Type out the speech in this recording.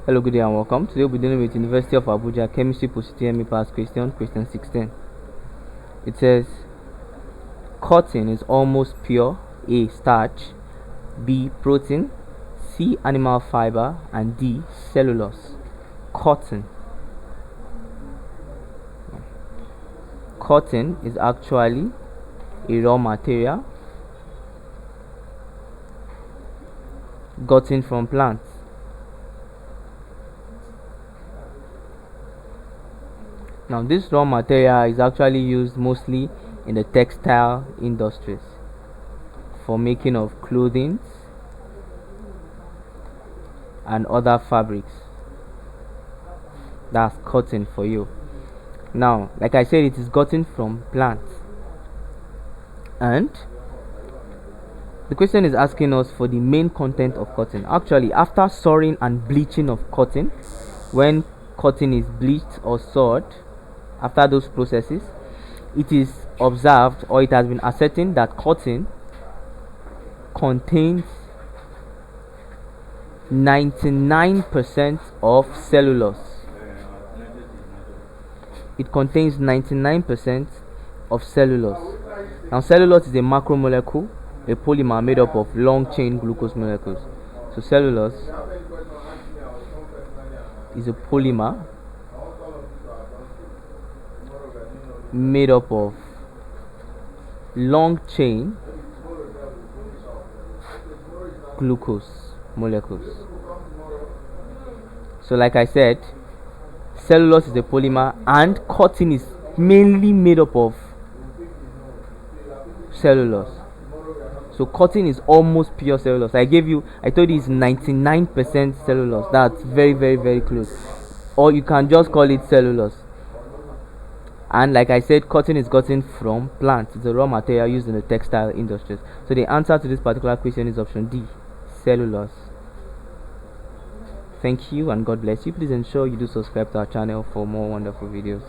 Hello, good day and welcome. Today we'll be dealing with University of Abuja Chemistry Post UTME Past Question 16. It says cotton is almost pure A. Starch, B. Protein, C. Animal fiber, and D. Cellulose. Cotton is actually a raw material gotten from plants. Now, this raw material is actually used mostly in the textile industries for making of clothing and other fabrics. That's cotton for you. Now, like I said, it is gotten from plants, and the question is asking us for the main content of cotton. Actually, after soaring and bleaching of cotton, when cotton is bleached or soared, after those processes, it is observed, or it has been ascertained, that cotton contains 99% of cellulose. It contains 99% of cellulose. Now, cellulose is a macromolecule, a polymer made up of long chain glucose molecules. So cellulose is a polymer made up of long chain glucose molecules. So like I said, cellulose is a polymer and cotton is mainly made up of cellulose. So cotton is almost pure cellulose. I told you it's 99% cellulose. That's very, very, very close. Or you can just call it cellulose. And like I said, cotton is gotten from plants. It's a raw material used in the textile industries. So the answer to this particular question is option D, cellulose. Thank you and God bless you. Please ensure you do subscribe to our channel for more wonderful videos.